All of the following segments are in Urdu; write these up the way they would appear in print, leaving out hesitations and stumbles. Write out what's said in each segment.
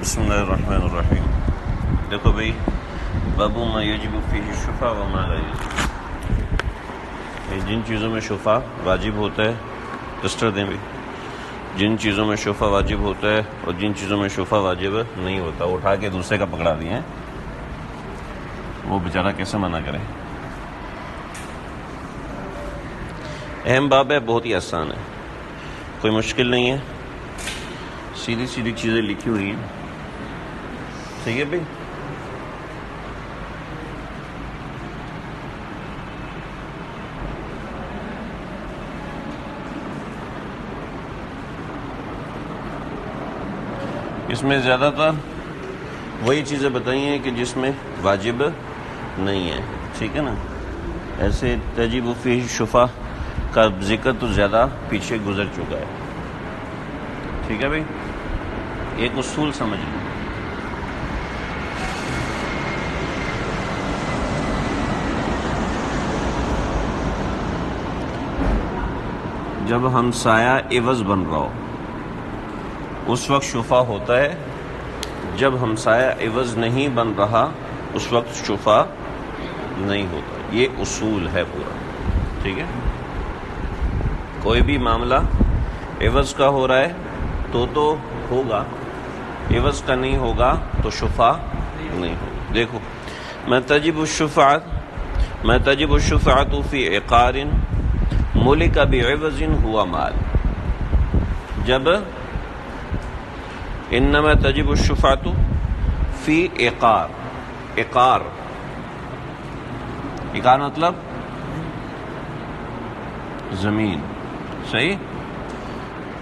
بسم اللہ الرحمن الرحیم. دیکھو بھائی، باب ما یجب فیہ الشفع وما لا یجب. جن چیزوں میں شفع واجب ہوتا ہے، ٹسٹر دیں بھی، جن چیزوں میں شفع واجب ہوتا ہے اور جن چیزوں میں شفع واجب نہیں ہوتا، اٹھا کے دوسرے کا پکڑا دیے ہیں، وہ بیچارہ کیسے منع کرے. اہم باب ہے، بہت ہی آسان ہے، کوئی مشکل نہیں ہے، سیدھی سیدھی چیزیں لکھی ہوئی ہیں. صحیح ہے بھائی. اس میں زیادہ تر وہی چیزیں بتائی ہیں کہ جس میں واجب نہیں ہے، ٹھیک ہے نا. ایسے تجب فیہ الشفع کا ذکر تو زیادہ پیچھے گزر چکا ہے، ٹھیک ہے بھائی. ایک اصول سمجھ لیں. جب ہمسایہ عوض بن رہا ہو اس وقت شفع ہوتا ہے، جب ہمسایہ عوض نہیں بن رہا اس وقت شفع نہیں ہوتا. یہ اصول ہے پورا، ٹھیک ہے. کوئی بھی معاملہ عوض کا ہو رہا ہے تو ہوگا، عوض کا نہیں ہوگا تو شفع نہیں ہوگا. دیکھو، میں تجب الشفعۃ فی عقار ملک بعوض ہوا مال. جب انما تجب الشفعۃ فی عقار، عقار مطلب زمین، صحیح.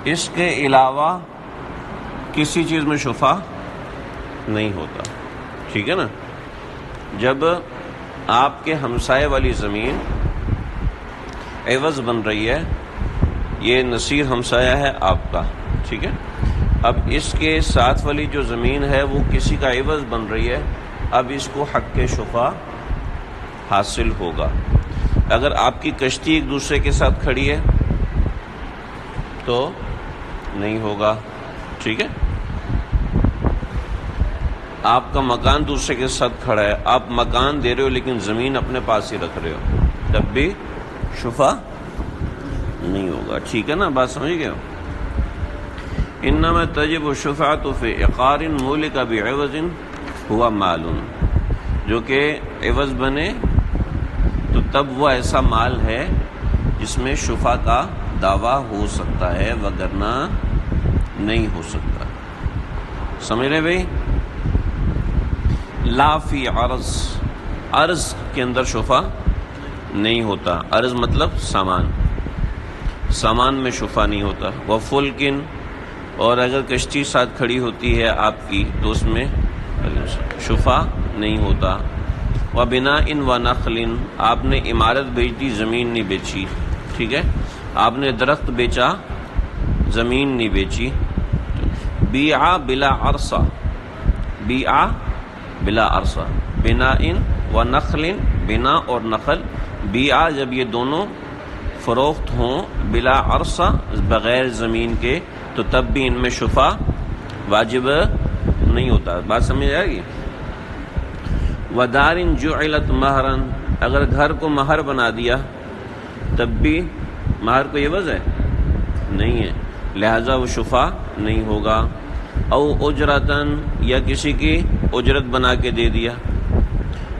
اس کے علاوہ کسی چیز میں شفع نہیں ہوتا، ٹھیک ہے نا. جب آپ کے ہمسائے والی زمین عوض بن رہی ہے، یہ نصیر ہمسایہ ہے آپ کا، ٹھیک ہے. اب اس کے ساتھ والی جو زمین ہے وہ کسی کا عوض بن رہی ہے، اب اس کو حق کے شفع حاصل ہوگا. اگر آپ کی کشتی ایک دوسرے کے ساتھ کھڑی ہے تو نہیں ہوگا، ٹھیک ہے. آپ کا مکان دوسرے کے ساتھ کھڑا ہے، آپ مکان دے رہے ہو لیکن زمین اپنے پاس ہی رکھ رہے ہو، تب بھی شفع نہیں ہوگا، ٹھیک ہے نا. بات سمجھ گئے ہو. انما تجب الشفعۃ فی عقار ملک بعوض ہوا مال. جو کہ عوض بنے تو تب وہ ایسا مال ہے جس میں شفع کا دعویٰ ہو سکتا ہے، وگرنہ نہیں ہو سکتا. سمجھ رہے بھائی. لا فی عرض، عرض کے اندر شفع نہیں ہوتا. عرض مطلب سامان، سامان میں شفع نہیں ہوتا. وفلکن، اور اگر کشتی ساتھ کھڑی ہوتی ہے آپ کی تو اس میں شفع نہیں ہوتا. وبناء ونخل، آپ نے عمارت بیچ دی، زمین نہیں بیچی، ٹھیک ہے. آپ نے درخت بیچا، زمین نہیں بیچی. بیع بلا عرصہ، بیع بلا عرصہ. بناء ونخل، بنا اور نخل. بیع جب یہ دونوں فروخت ہوں بلا عرصہ، بغیر زمین کے، تو تب بھی ان میں شفع واجب نہیں ہوتا. بات سمجھ آئے گی. ودار جعلت مہرا، اگر گھر کو مہر بنا دیا تب بھی مہر کو عوض ہے نہیں ہے، لہذا وہ شفع نہیں ہوگا. او اجرتن، یا کسی کی اجرت بنا کے دے دیا،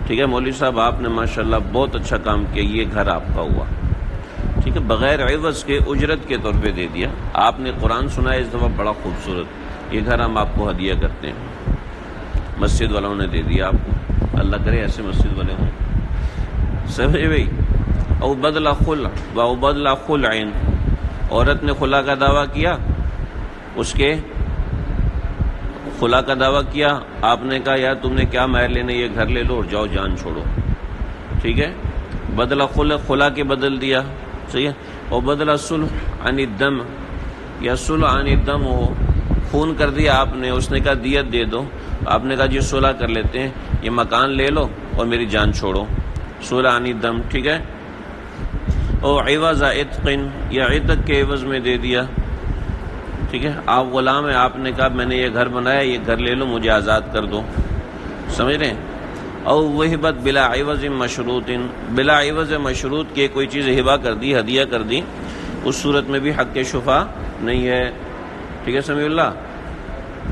ٹھیک ہے. مولوی صاحب آپ نے ماشاءاللہ بہت اچھا کام کیا، یہ گھر آپ کا ہوا، ٹھیک ہے. بغیر عوض کے اجرت کے طور پہ دے دیا. آپ نے قرآن سنا ہے اس دفعہ بڑا خوبصورت، یہ گھر ہم آپ کو ہدیہ کرتے ہیں، مسجد والوں نے دے دیا آپ کو. اللہ کرے ایسے مسجد والے ہوں. سمجھے بھائی. او بدل خلع و بدل خلع، عورت نے خلا کا دعویٰ کیا، اس کے خلا کا دعویٰ کیا، آپ نے کہا یار تم نے کیا مہر لینے، یہ گھر لے لو اور جاؤ جان چھوڑو، ٹھیک ہے. بدل خلع، خلا کے بدل دیا، صحیح ہے. اور بدل صلح عن الدم، یا صلح عن الدم ہو، خون کر دیا آپ نے، اس نے کہا دیت دے دو، آپ نے کہا جی صلح کر لیتے ہیں، یہ مکان لے لو اور میری جان چھوڑو، صلح عن الدم، ٹھیک ہے. اور عوض عتق، یا عتق کے عوض میں دے دیا، ٹھیک ہے، آپ غلام ہیں، آپ نے کہا میں نے یہ گھر بنایا، یہ گھر لے لو، مجھے آزاد کر دو، سمجھ رہے ہیں؟ او وہبت بلا عوض مشروط، بلا عوض مشروط کے کوئی چیز ہبہ کر دی، ہدیہ کر دی، اس صورت میں بھی حق شفا نہیں ہے، ٹھیک ہے؟ سمیع اللہ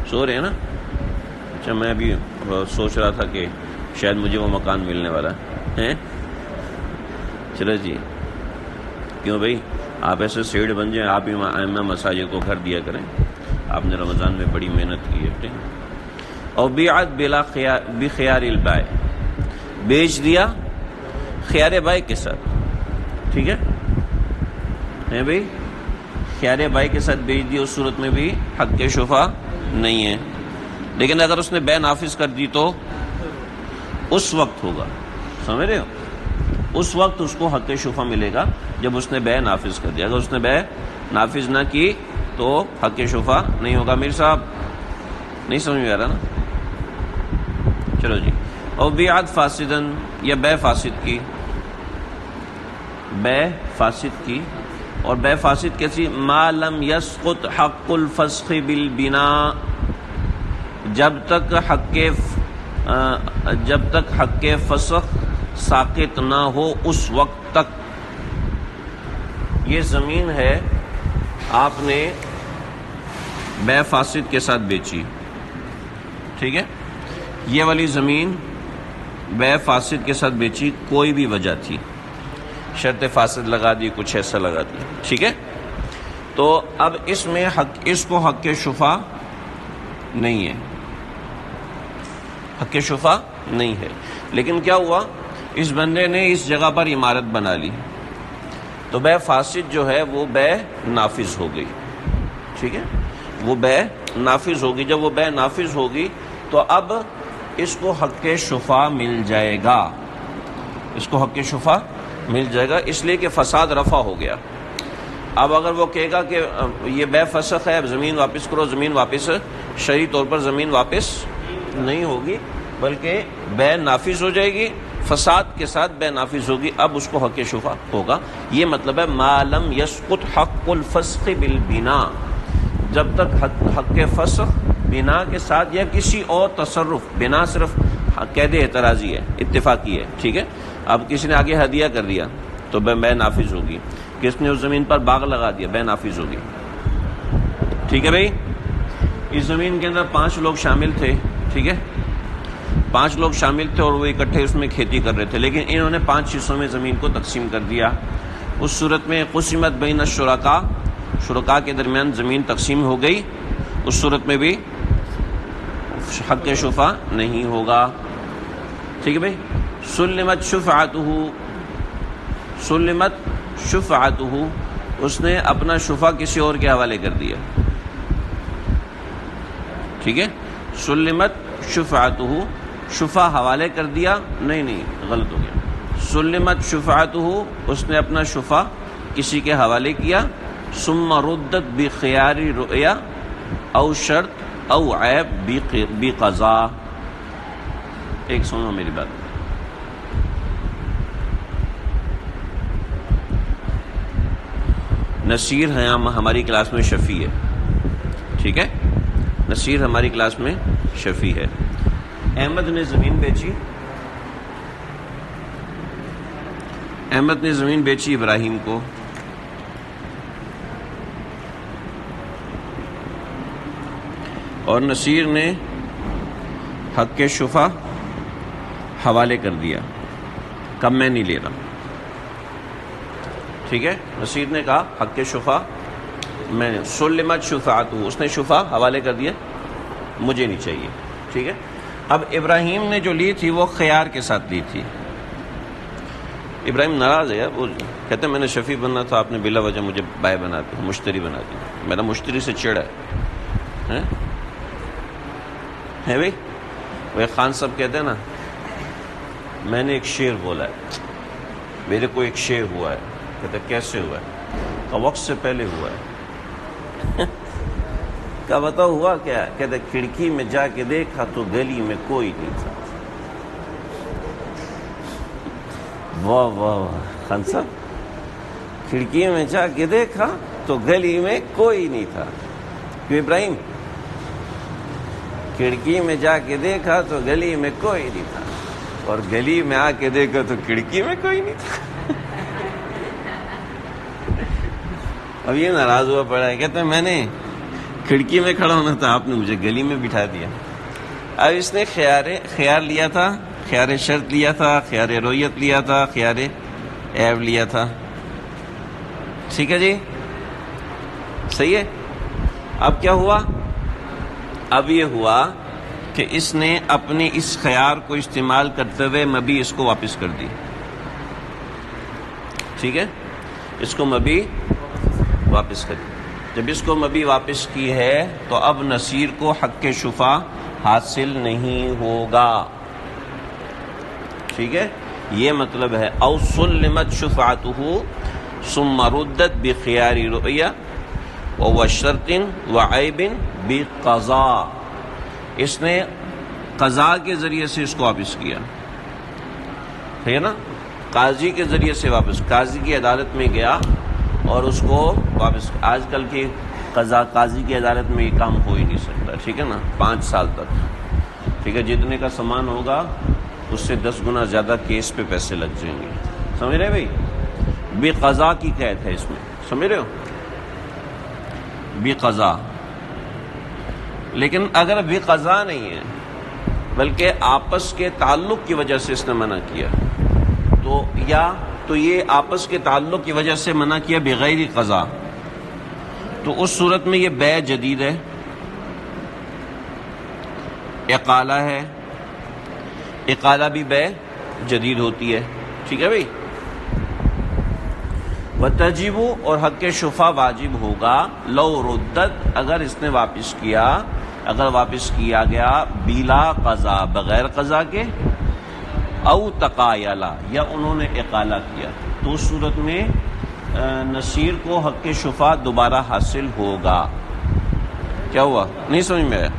سو رہے ہیں نا؟ اچھا، میں ابھی سوچ رہا تھا کہ شاید مجھے وہ مکان ملنے والا ہے، چلو جی، کیوں بھائی آپ ایسے سیڑھ بن جائیں، آپ ہی ائمہ مساجد کو گھر دیا کریں، آپ نے رمضان میں بڑی محنت کی ہے، ٹھیک؟ اور بیعت بلا بخیار البائع، بیچ دیا خیار بائع کے ساتھ، ٹھیک ہے بھائی؟ خیار بائع کے ساتھ بیچ دیا، اس صورت میں بھی حق شفا نہیں ہے، لیکن اگر اس نے بے نافذ کر دی تو اس وقت ہوگا، سمجھ رہے ہو؟ اس وقت اس کو حق شفا ملے گا جب اس نے بے نافذ کر دیا، اگر اس نے بے نافذ نہ کی تو حق شفا نہیں ہوگا۔ میر صاحب نہیں سمجھ میں آ رہا نا؟ چلو جی، اور بیعت فاسدن، یا بے فاسد کی، بے فاسد کی، اور بے فاسد کیسی؟ ما لم یسقط حق الفسخ بالبناء، جب تک حق فسخ ساقط نہ ہو اس وقت تک۔ یہ زمین ہے، آپ نے بے فاسد کے ساتھ بیچی، ٹھیک ہے؟ یہ والی زمین بے فاسد کے ساتھ بیچی، کوئی بھی وجہ تھی، شرط فاسد لگا دی، کچھ ایسا لگا دی، ٹھیک ہے؟ تو اب اس میں اس کو حق شفا نہیں ہے، حق شفا نہیں ہے، لیکن کیا ہوا؟ اس بندے نے اس جگہ پر عمارت بنا لی، تو بے فاسد جو ہے وہ بے نافذ ہو گئی، ٹھیک ہے؟ وہ بے نافذ ہوگی، جب وہ بے نافذ ہوگی تو اب اس کو حق شفا مل جائے گا، اس کو حق شفا مل جائے گا، اس لیے کہ فساد رفع ہو گیا۔ اب اگر وہ کہے گا کہ یہ بے فسخ ہے، اب زمین واپس کرو، زمین واپس شرعی طور پر زمین واپس نہیں ہوگی، بلکہ بے نافذ ہو جائے گی، فساد کے ساتھ بے نافذ ہوگی، اب اس کو حق شفا ہوگا۔ یہ مطلب ہے ما لم یسقط حق الفسخ بالبناء، جب تک حق فسخ بنا کے ساتھ یا کسی اور تصرف، بنا صرف قید اعتراضی ہے، اتفاقی ہے، ٹھیک ہے؟ اب کسی نے آگے ہدیہ کر دیا تو بے نافذ ہوگی، کس نے اس زمین پر باغ لگا دیا، بے نافذ ہوگی، ٹھیک ہے بھائی؟ اس زمین کے اندر 5 لوگ شامل تھے، ٹھیک ہے؟ 5 لوگ شامل تھے اور وہ اکٹھے اس میں کھیتی کر رہے تھے، لیکن انہوں نے 5 حصوں میں زمین کو تقسیم کر دیا، اس صورت میں قسمت بین الشرکاء، شرکاء کے درمیان زمین تقسیم ہو گئی، اس صورت میں بھی حق شفا نہیں ہوگا، ٹھیک ہے بھائی؟ سلمت شفعتہ، اس نے اپنا شفا کسی اور کے حوالے کر دیا، ٹھیک ہے؟ سلمت شفعتہ، شفا حوالے کر دیا، نہیں غلط ہو گیا، سلمت شفعتہ، اس نے اپنا شفا کسی کے حوالے کیا، ثم ردت بخیار رؤیا او شرط او عیب بقضاء۔ ایک سنو میری بات، نصیر ہے ہماری کلاس میں شفیع ہے، ٹھیک ہے؟ نصیر ہماری کلاس میں شفیع ہے۔ احمد نے زمین بیچی، احمد نے زمین بیچی ابراہیم کو، اور نصیر نے حق شفا حوالے کر دیا، کم میں نہیں لے رہا، ٹھیک ہے؟ نصیر نے کہا حق شفا میں نے، سلمت شفاعتہ، اس نے شفا حوالے کر دیا، مجھے نہیں چاہیے، ٹھیک ہے؟ اب ابراہیم نے جو لی تھی وہ خیار کے ساتھ لی تھی، ابراہیم ناراض ہے یار، وہ کہتے ہیں میں نے شفیع بننا تھا، آپ نے بلا وجہ مجھے بائع بنا دیا، مشتری بنا دیا، میرا مشتری سے چڑ ہے بھائی؟ وہ خان صاحب کہتے ہیں نا، میں نے ایک شعر بولا ہے، میرے کو ایک شعر ہوا ہے، کہتے کیسے ہوا ہے؟ وقت سے پہلے ہوا ہے، کیا بتاؤ ہوا کیا؟ کہتے کھڑکی میں جا کے دیکھا تو گلی میں کوئی نہیں تھا۔ واہ واہ واہ خان صاحب، کھڑکی میں جا کے دیکھا تو گلی میں کوئی نہیں تھا، کیوں ابراہیم؟ کھڑکی میں جا کے دیکھا تو گلی میں کوئی نہیں تھا، اور گلی میں آ کے دیکھا تو کھڑکی میں کوئی نہیں تھا۔ اب یہ ناراض ہوا پڑا ہے، کہتا ہے میں نے کھڑکی میں کھڑا ہونا تھا، آپ نے مجھے گلی میں بٹھا دیا۔ اب اس نے خیار لیا تھا، خیار شرط لیا تھا، خیار رویت لیا تھا، خیار عیب لیا تھا۔ ٹھیک ہے جی، صحیح ہے۔ اب کیا ہوا؟ اب یہ ہوا کہ اس نے اپنے اس خیار کو استعمال کرتے ہوئے مبی اس کو واپس کر دی۔ ٹھیک ہے، اس کو مبی واپس کر دی۔ جب اس کو مبی واپس کی ہے تو اب نصیر کو حق شفا حاصل نہیں ہوگا۔ ٹھیک ہے، یہ مطلب ہے او سلمت شفاعته ثم ردت بخیار رؤیہ وشرط وعیب بقضاء، اس نے قضاء کے ذریعے سے اس کو واپس کیا، ٹھیک ہے نا، قاضی کے ذریعے سے واپس، قاضی کی عدالت میں گیا اور اس کو واپس۔ آج کل کی قاضی کی عدالت میں یہ کام ہو ہی نہیں سکتا، ٹھیک ہے نا، 5 سال تک، ٹھیک ہے، جتنے کا سامان ہوگا اس سے 10 گنا زیادہ کیس پہ پیسے لگ جائیں گے، سمجھ رہے بھائی؟ بے قضا کی قید ہے اس میں، سمجھ رہے ہو؟ بے قضا۔ لیکن اگر بے قضا نہیں ہے بلکہ آپس کے تعلق کی وجہ سے اس نے منع کیا، تو یہ آپس کے تعلق کی وجہ سے منع کیا بغیر قضا، تو اس صورت میں یہ بیع جدید ہے، اقالہ ہے، اقالہ بھی بیع جدید ہوتی ہے، ٹھیک ہے بھائی؟ وتجب، اور حق شفا واجب ہوگا، لو ردت، اگر اس نے واپس کیا، اگر واپس کیا گیا بلا قضا، بغیر قضا کے، او تقایلا، یا انہوں نے اقالہ کیا، تو اس صورت میں نصیر کو حق شفا دوبارہ حاصل ہوگا۔ کیا ہوا؟ نہیں سمجھ میں آیا؟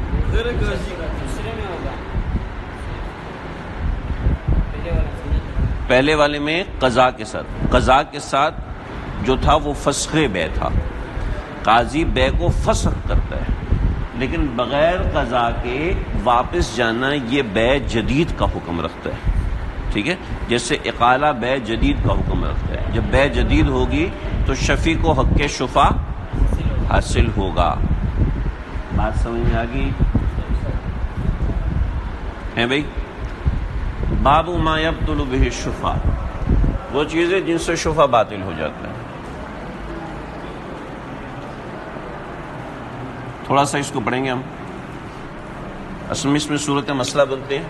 پہلے والے میں قضا کے ساتھ، قضا کے ساتھ جو تھا وہ فسخ بیع تھا، قاضی بیع کو فسخ کرتا ہے، لیکن بغیر قضا کے واپس جانا یہ بیع جدید کا حکم رکھتا ہے، ٹھیک ہے، جیسے اقالہ بیع جدید کا حکم رکھتا ہے۔ جب بیع جدید ہوگی تو شفیع کو حق شفا حاصل ہوگا۔ بات سمجھ میں آ گئی ہے بھائی؟ باب ما یبطل بہ الشفا، وہ چیزیں جن سے شفا باطل ہو جاتا ہے۔ تھوڑا سا اس کو پڑھیں گے ہم، اصل میں اس میں صورت مسئلہ بنتے ہیں،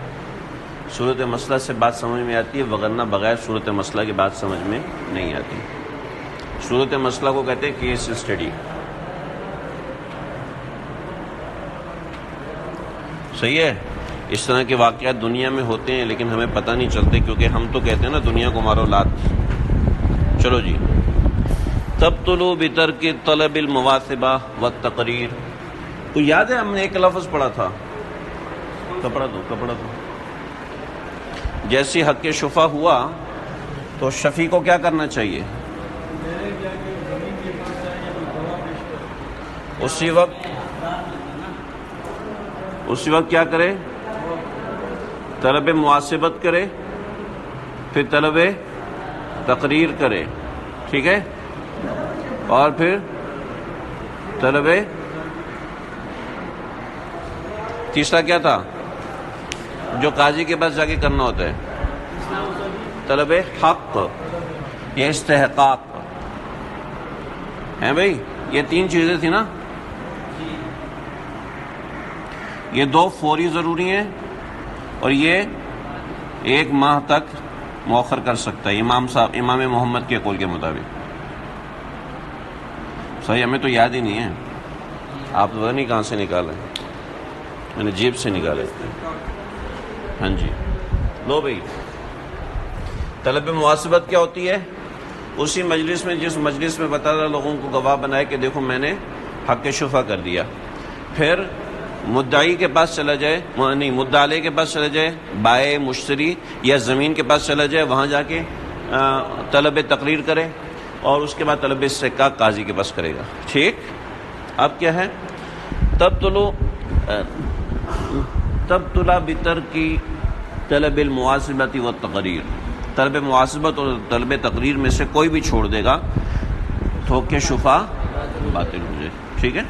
صورت مسئلہ سے بات سمجھ میں آتی ہے، وگرنہ بغیر صورت مسئلہ کی بات سمجھ میں نہیں آتی۔ صورت مسئلہ کو کہتے ہیں کیس اسٹڈی، صحیح ہے؟ اس طرح کے واقعات دنیا میں ہوتے ہیں لیکن ہمیں پتہ نہیں چلتے، کیونکہ ہم تو کہتے ہیں نا دنیا کو مارو لات۔ چلو جی، تبطل بترک طلب المواثبہ والتقریر، تو یاد ہے ہم نے ایک لفظ پڑھا تھا، کپڑا دو، جیسی حق شفا ہوا تو شفیع کو کیا کرنا چاہیے؟ اسی وقت کیا کرے؟ طلب مواثبت کرے، پھر طلب تقریر کرے، ٹھیک ہے، اور پھر طلب تیسرا کیا تھا جو قاضی کے پاس جا کے کرنا ہوتا ہے؟ طلب حق یا استحقاق، ہیں بھائی؟ یہ 3 چیزیں تھی نا، یہ 2 فوری ضروری ہیں اور یہ 1 ماہ تک مؤخر کر سکتا ہے امام محمد کے قول کے مطابق۔ صحیح، ہمیں تو یاد ہی نہیں ہے، آپ تو پتہ نہیں کہاں سے نکالے، میں نے جیب سے نکالے۔ ہاں جی، لو بھائی، طلب مواثبت کیا ہوتی ہے؟ اسی مجلس میں، جس مجلس میں بتا رہا لوگوں کو گواہ بنائے کہ دیکھو میں نے حق شفا کر دیا، پھر مدعی کے پاس چلا جائے، نہیں مدعا علیہ کے پاس چلا جائے، بائع مشتری یا زمین کے پاس چلا جائے، وہاں جا کے طلب تقریر کرے، اور اس کے بعد طلب استحقاق قاضی کے پاس کرے گا، ٹھیک؟ اب کیا ہے؟ تبطل بترک طلب المحاسبۃ والتقریر، طلب محاسبت اور طلب تقریر میں سے کوئی بھی چھوڑ دے گا تو کہ شفا باطل ہو جائے. ٹھیک ہے.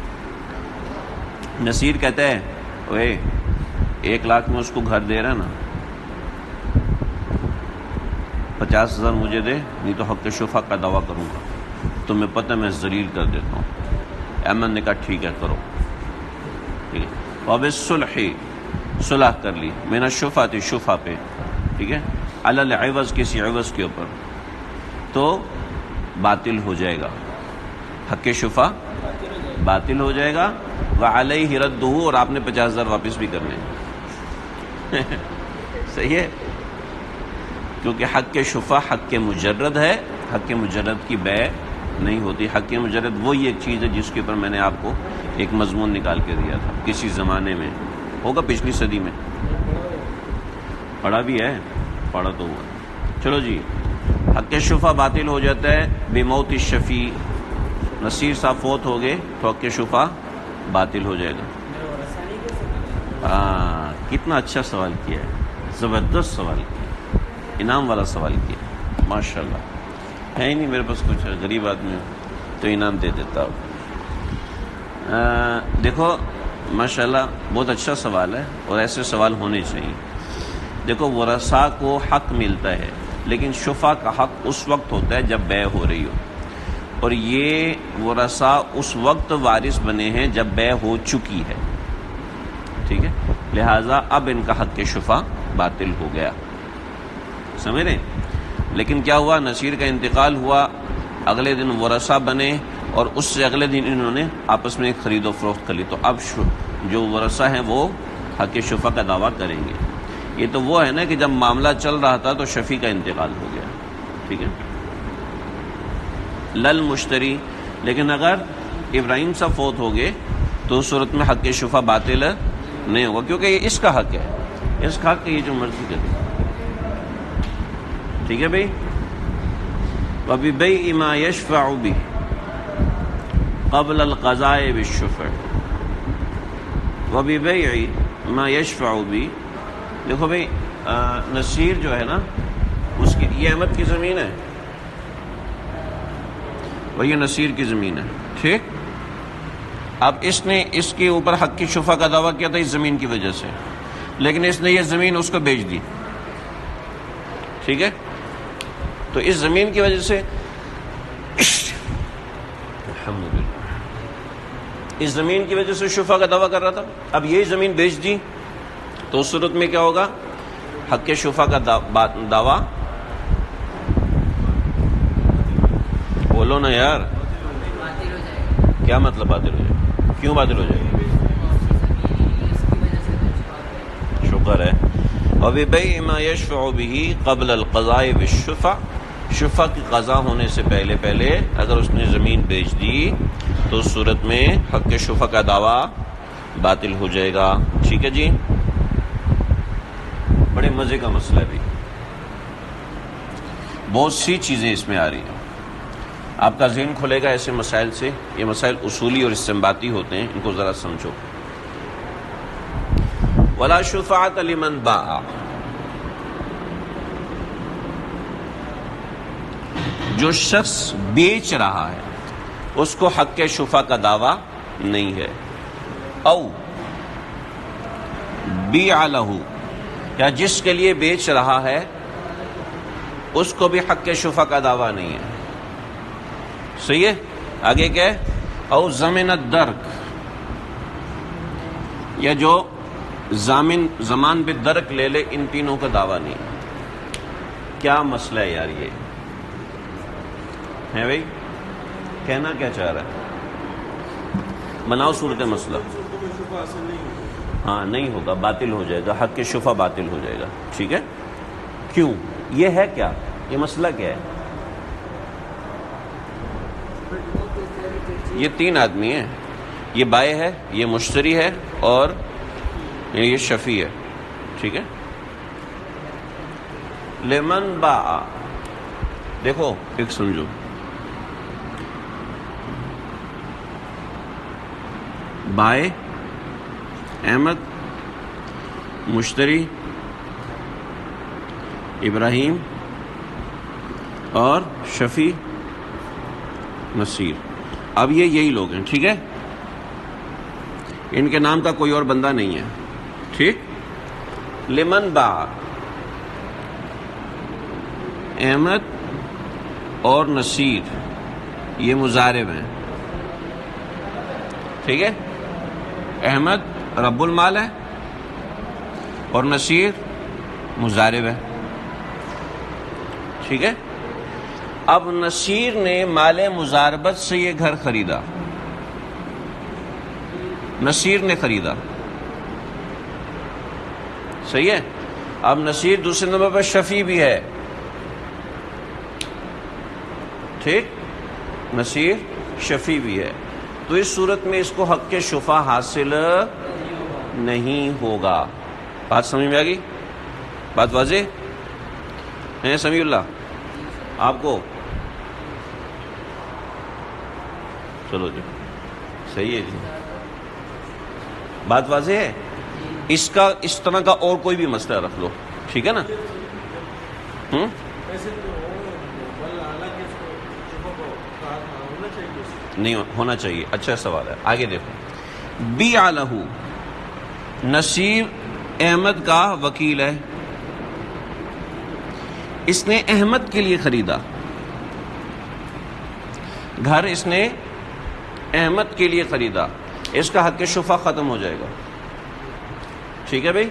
نصیر کہتا ہے اوے 1 لاکھ میں اس کو گھر دے رہا نا، 50,000 مجھے دے، نہیں تو حق شفا کا دعویٰ کروں گا، تمہیں پتہ میں ذلیل کر دیتا ہوں. احمد نے کہا ٹھیک ہے کرو. ٹھیک ہے. وب صلح، صلح کر لی، من الشفعۃ، شفا پہ. ٹھیک ہے. علی العوض، کسی عوض کے اوپر، تو باطل ہو جائے گا، حق شفا باطل ہو جائے گا. وعلیہ ردہ، اور آپ نے 50,000 واپس بھی کرنے ہیں. صحیح ہے. کیونکہ حق شفا حق مجرد ہے، حق مجرد کی بیع نہیں ہوتی. حق مجرد وہی ایک چیز ہے جس کے اوپر میں نے آپ کو ایک مضمون نکال کے دیا تھا کسی زمانے میں، ہوگا پچھلی صدی میں، پڑھا بھی ہے، پڑھا تو ہوا. چلو جی. حق شفا باطل ہو جاتا ہے بموت الشفیع، نصیر صاحب فوت ہو گئے تو حق شفا باطل ہو جائے گا. کتنا اچھا سوال کیا ہے، زبردست سوال کیا، انعام والا سوال کیا، ماشاءاللہ. ہے ہی نہیں میرے پاس کچھ، غریب آدمی تو انعام دے دیتا ہوں. دیکھو ماشاءاللہ بہت اچھا سوال ہے، اور ایسے سوال ہونے چاہیے. دیکھو ورثاء کو حق ملتا ہے، لیکن شفا کا حق اس وقت ہوتا ہے جب بیع ہو رہی ہو، اور یہ ورثاء اس وقت وارث بنے ہیں جب بیع ہو چکی ہے. ٹھیک ہے. لہٰذا اب ان کا حق شفا باطل ہو گیا. سمجھ رہے؟ لیکن کیا ہوا، نصیر کا انتقال ہوا، اگلے دن ورثاء بنے، اور اس سے اگلے دن انہوں نے آپس میں خرید و فروخت کر لی، تو اب جو ورثاء ہیں وہ حق شفا کا دعویٰ کریں گے. یہ تو وہ ہے نا کہ جب معاملہ چل رہا تھا تو شفیع کا انتقال ہو گیا. ٹھیک ہے. لل مشتری، لیکن اگر ابراہیم صاحب فوت ہو گئے تو اس صورت میں حق شفا باطل نہیں ہوگا، کیونکہ یہ اس کا حق ہے، اس کا حق ہے، یہ جو مرضی کرے. ٹھیک ہے بھائی. وَبِبَيْعِ مَا يَشْفَعُ بِهِ قَبْلَ الْقَضَاءِ بِالشُّفْعِ، وَبِبَيْعِ مَا يَشْفَعُ بِهِ. دیکھو بھائی نصیر جو ہے نا، اس کی یہ احمد کی زمین ہے، اور یہ نصیر کی زمین ہے. ٹھیک. اب اس نے اس کے اوپر حق کی شفا کا دعویٰ کیا تھا اس زمین کی وجہ سے، لیکن اس نے یہ زمین اس کو بیچ دی. ٹھیک ہے. تو اس زمین کی وجہ سے الحمدللہ اس زمین کی وجہ سے شفا کا دعویٰ کر رہا تھا. اب یہی زمین بیچ دی تو اس صورت میں کیا ہوگا، حق شفا کا دعویٰ. بولو نا یار، کیا مطلب باطل ہو جائے؟ کیوں باطل ہو جائے؟ شکر ہے. وَبِبَيْعِ مَا يَشْفَعُ بِهِ قَبْلَ الْقَضَاءِ بِالشُّفْعِ، شفا کی قضا ہونے سے پہلے اگر اس نے زمین بیچ دی تو اس صورت میں حق شفا کا دعویٰ باطل ہو جائے گا. ٹھیک ہے جی. بڑے مزے کا مسئلہ ہے بھی، بہت سی چیزیں اس میں آ رہی ہیں. آپ کا ذہن کھلے گا ایسے مسائل سے. یہ مسائل اصولی اور استنباطی ہوتے ہیں، ان کو ذرا سمجھو. ولا شفاعت لمن باع، جو شخص بیچ رہا ہے اس کو حق شفا کا دعویٰ نہیں ہے. او بیع لہ، یا جس کے لیے بیچ رہا ہے اس کو بھی حق شفا کا دعویٰ نہیں ہے. صحیح ہے. آگے کیا ہے؟ او ضمن الدرک، یا جو زمان بالدرک لے لے، ان تینوں کا دعویٰ نہیں. کیا مسئلہ ہے یار یہ ہے بھائی؟ کہنا کیا چاہ رہا ہے؟ بناؤ صورت مسئلہ. ہاں نہیں ہوگا، باطل ہو جائے گا، حق شفا باطل ہو جائے گا. ٹھیک ہے. کیوں؟ یہ ہے کیا، یہ مسئلہ کیا ہے؟ یہ 3 آدمی ہیں، یہ بائع ہے، یہ مشتری ہے، اور یہ شفیع ہے. ٹھیک ہے. لمن باع، دیکھو ایک سمجھو، بائع احمد مشتری ابراہیم اور شفیع نصیر. اب یہی لوگ ہیں, ٹھیک ہے, ان کے نام کا کوئی اور بندہ نہیں ہے, ٹھیک. لمن باع, احمد اور نصیر یہ مضارب ہیں, ٹھیک ہے. احمد رب المال ہے اور نصیر مضارب ہے, ٹھیک ہے. اب نصیر نے مال مضاربت سے یہ گھر خریدا, نصیر نے خریدا, صحیح ہے. اب نصیر دوسرے نمبر پر شفیع بھی ہے, ٹھیک, نصیر شفیع بھی ہے. تو اس صورت میں اس کو حق کے شفا حاصل نہیں ہوگا. بات سمجھ میں آ گئی؟ بات واضح ہے سمیع اللہ آپ کو؟ چلو جی صحیح ہے جی, بات واضح ہے. اس طرح کا اور کوئی بھی مسئلہ رکھ لو, ٹھیک ہے نا. نہیں ہونا چاہیے, اچھا سوال ہے. آگے دیکھو, بیع لہ, نصیر احمد کا وکیل ہے, اس نے احمد کے لیے خریدا گھر, اس نے احمد کے لیے خریدا, اس کا حق شفا ختم ہو جائے گا, ٹھیک ہے بھائی.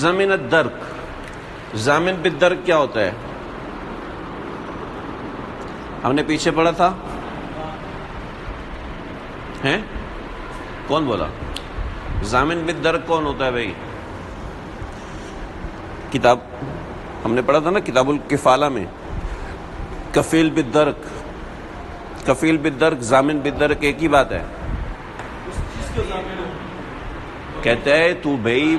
ضمن الدرک, ضامن بالدرک کیا ہوتا ہے؟ ہم نے پیچھے پڑھا تھا, ہیں کون بولا؟ ضامن بالدرک کون ہوتا ہے بھائی؟ کتاب ہم نے پڑھا تھا نا, کتاب الکفالہ میں. کفیل بالدرک, کفیل بالدرک, ضامن بالدرک ایک ہی بات ہے. کہتا ہے تو بھائی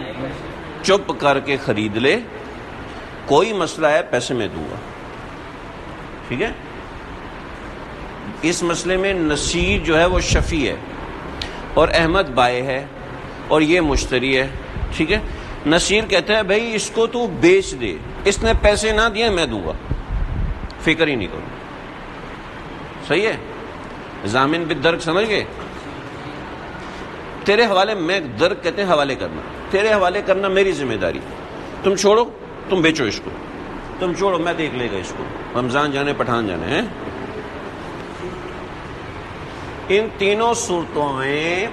چپ کر کے خرید لے, کوئی مسئلہ ہے پیسے میں دوں گا, ٹھیک ہے. اس مسئلے میں نصیر جو ہے وہ شفیع ہے اور احمد بائع ہے اور یہ مشتری ہے, ٹھیک ہے. نصیر کہتا ہے بھائی اس کو تو بیچ دے, اس نے پیسے نہ دیے میں دوں گا, فکر ہی نہیں کروں. صحیح ہے. ضامن بالدرک سمجھ گئے؟ تیرے حوالے, میں درک کہتے ہیں حوالے کرنا, تیرے حوالے کرنا میری ذمہ داری. تم چھوڑو, تم بیچو اس کو, تم چھوڑو میں دیکھ لے گا اس کو, رمضان جانے پٹھان جانے ہیں. ان تینوں صورتوں میں,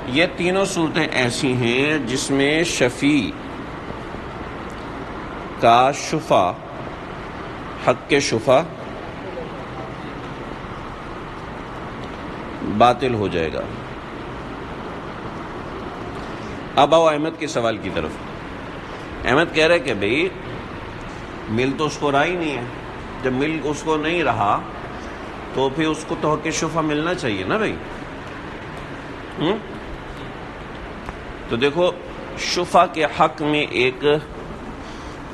یہ تینوں صورتیں ایسی ہیں جس میں شفیع کا شفا, حق کے شفا باطل ہو جائے گا. اب آؤ احمد کے سوال کی طرف. احمد کہہ رہے کہ بھئی مل تو اس کو رہا ہی نہیں ہے, جب مل اس کو نہیں رہا تو پھر اس کو تو حق شفا ملنا چاہیے نا بھائی. تو دیکھو شفا کے حق میں ایک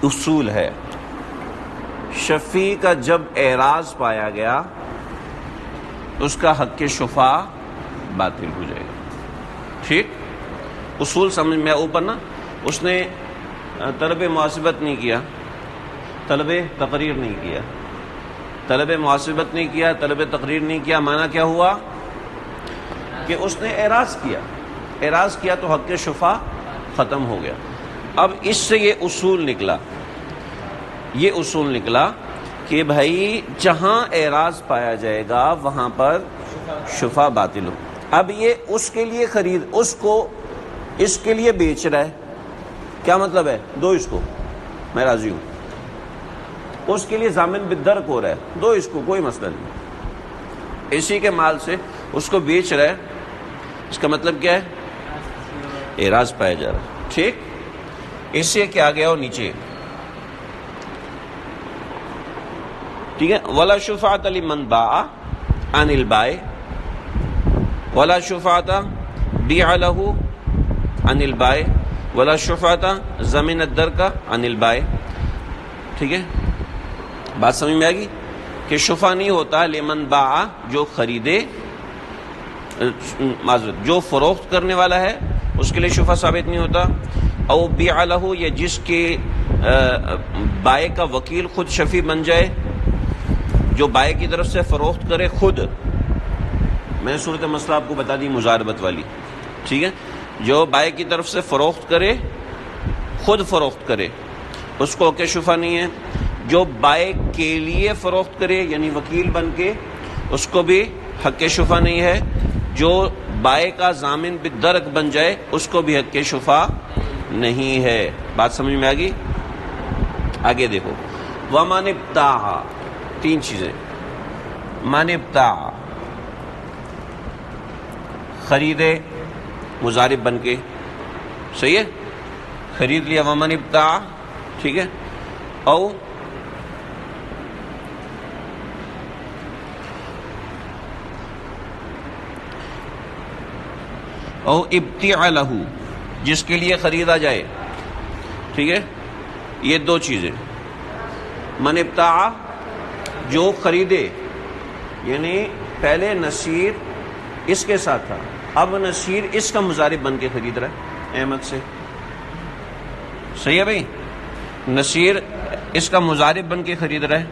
اصول ہے, شفیع کا جب اعراض پایا گیا اس کا حق شفا باطل ہو جائے گا, ٹھیک. اصول سمجھ میں اوپر نا, اس نے طلب محاسبت نہیں کیا, طلب تقریر نہیں کیا, طلب محاسبت نہیں کیا, طلب تقریر نہیں کیا. معنی کیا ہوا کہ اس نے اعراض کیا, اعراض کیا تو حق شفا ختم ہو گیا. اب اس سے یہ اصول نکلا, یہ اصول نکلا کہ بھائی جہاں اعراض پایا جائے گا وہاں پر شفا باطل ہو. اب یہ اس کے لیے خرید, اس کو اس کے لیے بیچ رہا ہے, کیا مطلب ہے؟ دو اس کو, میں راضی ہوں. اس کے لیے ضامن بالدرک ہو رہا ہے, دو اس کو, کوئی مسئلہ نہیں. اسی کے مال سے اس کو بیچ رہا ہے, اس کا مطلب کیا ہے؟ اعراض پایا جا رہا ہے, ٹھیک. اس سے کیا گیا ہو نیچے, ٹھیک ہے. ولا شفاعت لمن باع عن البائع, ولا شفاعت بیع له عن البائع, ولا شفاعت ضمن الدرک عن البائع, ٹھیک ہے. بات سمجھ میں آ گئی کہ شفا نہیں ہوتا لمن باع, جو خریدے, معذرت جو فروخت کرنے والا ہے اس کے لیے شفع ثابت نہیں ہوتا، او بیع لہ یا جس کے بائع کا وکیل خود شفیع بن جائے، جو بائع کی طرف سے فروخت کرے خود، میں نے صورت مسئلہ آپ کو بتا دی مضاربت والی، ٹھیک ہے، جو بائع کی طرف سے فروخت کرے خود فروخت کرے اس کو کہ شفع نہیں ہے، جو بائع کے لیے فروخت کرے یعنی وکیل بن کے اس کو بھی حق شفع نہیں ہے، جو بائع کا ضامن بالدرک بن جائے اس کو بھی حق شفع نہیں ہے۔ بات سمجھ میں آ گئی؟ آگے دیکھو، وَمَنِ ابْتَاعَ، تین چیزیں، من ابتاع خریدے مضارب بن کے، صحیح ہے، خرید لیا، ومن ابتاع، ٹھیک ہے، او ابتیع لہ جس کے لیے خریدا جائے، ٹھیک ہے، یہ دو چیزیں، من ابتاع جو خریدے، یعنی پہلے نصیر اس کے ساتھ تھا، اب نصیر اس کا مضارب بن کے خرید رہا ہے احمد سے، صحیح ہے بھائی، نصیر اس کا مضارب بن کے خرید رہا ہے،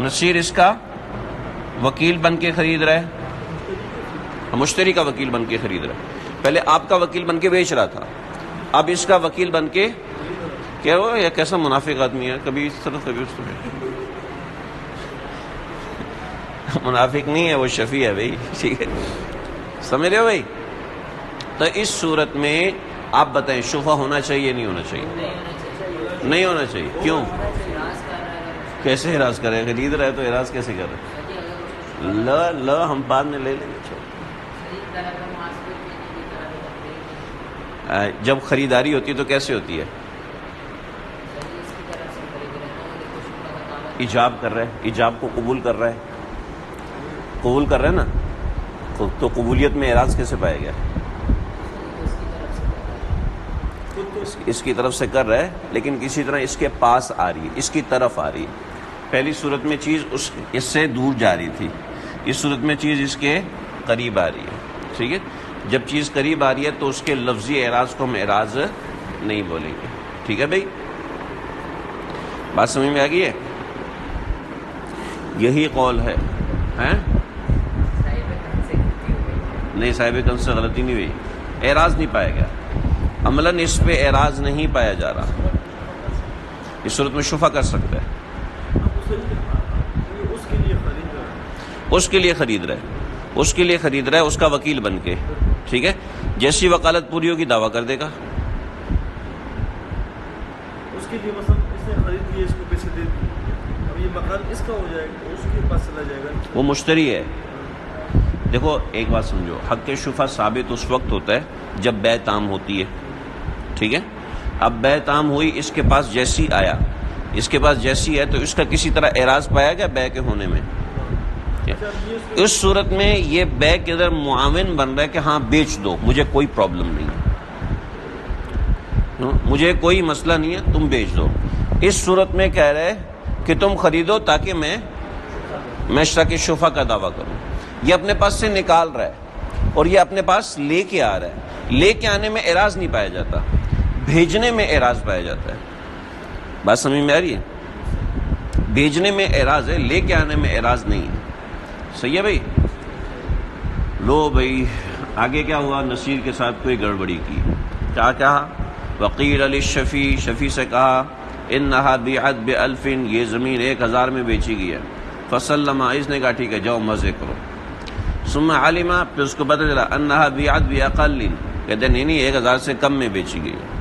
نصیر اس کا وکیل بن کے خرید رہا ہے، مشتری کا وکیل بن کے خرید رہا ہے، پہلے آپ کا وکیل بن کے بیچ رہا تھا، اب اس کا وکیل بن کے، کیا ہوا، یہ کیسا منافق آدمی ہے، کبھی اس طرف کبھی اس طرف، منافق نہیں ہے وہ شفیع ہے بھائی، ٹھیک ہے، سمجھ رہے ہو بھائی؟ تو اس صورت میں آپ بتائیں شفع ہونا چاہیے نہیں ہونا چاہیے؟ نہیں ہونا چاہیے، کیوں؟ کیسے اعراض کرے، خرید رہے تو اعراض کیسے کر رہے؟ لا ہم بعد میں لے لیں گے، جب خریداری ہوتی ہے تو کیسے ہوتی ہے؟ ایجاب کر رہا ہے، ایجاب کو قبول کر رہا ہے، قبول کر رہا ہے نا، تو قبولیت میں اعراض کیسے پایا گیا؟ اس کی طرف سے کر رہا ہے لیکن کسی طرح اس کے پاس آ رہی ہے، اس کی طرف آ رہی ہے، پہلی صورت میں چیز اس سے دور جا رہی تھی، اس صورت میں چیز اس کے قریب آ رہی ہے، ٹھیک ہے، جب چیز قریب آ رہی ہے تو اس کے لفظی اعراض کو ہم اعراض نہیں بولیں گے، ٹھیک ہے بھائی، بات سمجھ میں آ گئی ہے؟ یہی قول ہے، نہیں صاحب کنز سے غلطی نہیں ہوئی، اعراض نہیں پایا گیا، عملاً اس پہ اعراض نہیں پایا جا رہا، اس صورت میں شفع کر سکتا ہے، اس کے لیے خرید رہا ہے، اس کے لیے خرید رہا ہے اس کا وکیل بن کے، ٹھیک ہے، جیسی وکالت پوری ہوگی دعویٰ کر دے گا، اس کے لیے مثلا اس نے خرید لیے، اس کو پیسے دے دیے، اب یہ مکان اس کا ہو جائے گا، اس کے پاس چلا جائے گا، وہ مشتری ہے۔ دیکھو ایک بات سمجھو، حق شفع ثابت اس وقت ہوتا ہے جب بیع تام ہوتی ہے، ٹھیک ہے، اب بیع تام ہوئی، اس کے پاس جیسی آیا، اس کے پاس جیسی ہے تو اس کا کسی طرح اعراض پایا گیا بیع کے ہونے میں، اس صورت میں یہ بیع کے اندر معاون بن رہا ہے کہ ہاں بیچ دو، مجھے کوئی پرابلم نہیں ہے، مجھے کوئی مسئلہ نہیں ہے، تم بیچ دو، اس صورت میں کہہ رہے کہ تم خریدو تاکہ میں اشتراک شفع کا دعویٰ کروں، یہ اپنے پاس سے نکال رہا ہے اور یہ اپنے پاس لے کے آ رہا ہے، لے کے آنے میں اعراض نہیں پایا جاتا، بھیجنے میں اعراض پایا جاتا ہے، بات سمجھ میں آ رہی ہے؟ بھیجنے میں اعراض ہے، لے کے آنے میں اعراض نہیں ہے، صحیح ہے بھائی؟ لو بھائی آگے کیا ہوا، نصیر کے ساتھ کوئی گڑبڑی کی، کیا کہا، وقیل للشفیع، شفیع سے کہا انہا بیعت ب1000، یہ زمین 1000 میں بیچی گئی ہے، فسلم، اس نے کہا ٹھیک ہے جاؤ مزے کرو، ثم علم، پھر اس کو پتہ چلا انہا بیعت باقل، کہتے ہیں نہیں 1000 سے کم میں بیچی گئی ہے،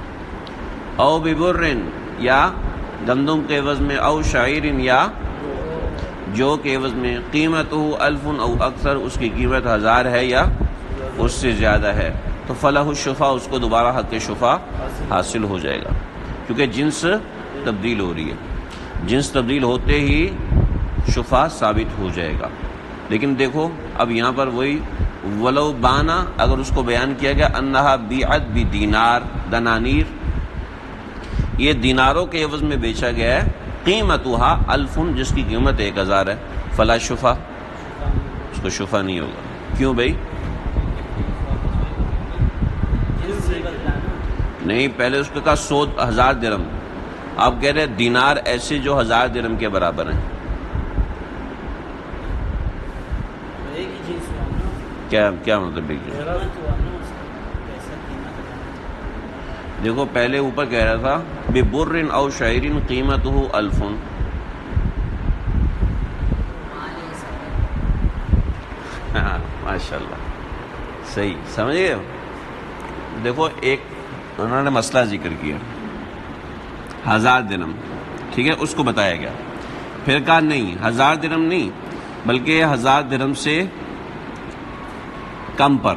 او ببر، یا گندم کے عوض میں، او شعیر، یا جو کے عوض میں، قیمتہ 1000 او اکثر، اس کی قیمت 1000 ہے یا اس سے زیادہ ہے، تو فلہ الشفع، اس کو دوبارہ حق شفع حاصل ہو جائے گا، کیونکہ جنس تبدیل ہو رہی ہے، جنس تبدیل ہوتے ہی شفع ثابت ہو جائے گا، لیکن دیکھو اب یہاں پر وہی ولو بانا، اگر اس کو بیان کیا گیا انہا بیعت بدینار، دنانیر، یہ دیناروں کے عوض میں بیچا گیا ہے، قیمتها 1000، جس کی قیمت 1000 ہے، فلا شفع، اس کو شفع نہیں ہوگا، کیوں بھائی؟ نہیں، پہلے اس کا کہا 100,000 درہم، آپ کہہ رہے دینار ایسے جو 1000 درہم کے برابر ہیں. کیا مطلب ہے؟ دیکھو پہلے اوپر کہہ رہا تھا ببر او شعیر قیمتہ 1000. ہاں ماشاء اللہ، صحیح سمجھ گئے. دیکھو ایک انہوں نے مسئلہ ذکر کیا 1000 درہم، ٹھیک ہے، اس کو بتایا گیا. پھر کہا نہیں 1000 درہم نہیں بلکہ 1000 درہم سے کم پر،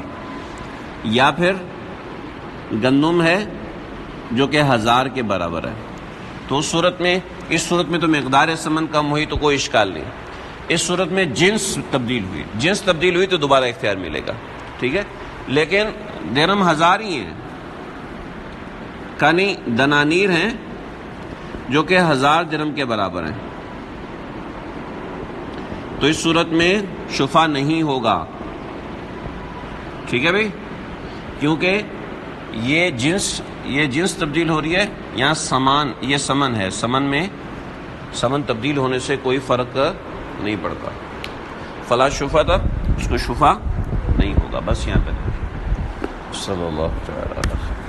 یا پھر گندم ہے جو کہ 1000 کے برابر ہے. تو اس صورت میں تو مقدار ثمن کم ہوئی تو کوئی اشکال نہیں. اس صورت میں جنس تبدیل ہوئی تو دوبارہ اختیار ملے گا، ٹھیک ہے. لیکن درہم 1000 ہی ہیں، کانی دنانیر ہیں جو کہ 1000 درہم کے برابر ہیں. تو اس صورت میں شفا نہیں ہوگا، ٹھیک ہے بھائی، کیونکہ یہ جنس تبدیل ہو رہی ہے. یہاں یہ سمن ہے، سمن تبدیل ہونے سے کوئی فرق نہیں پڑتا. فلا شفا تھا، اس کو شفا نہیں ہوگا. بس یہاں تک. صلی اللہ تعالی علیہ وسلم.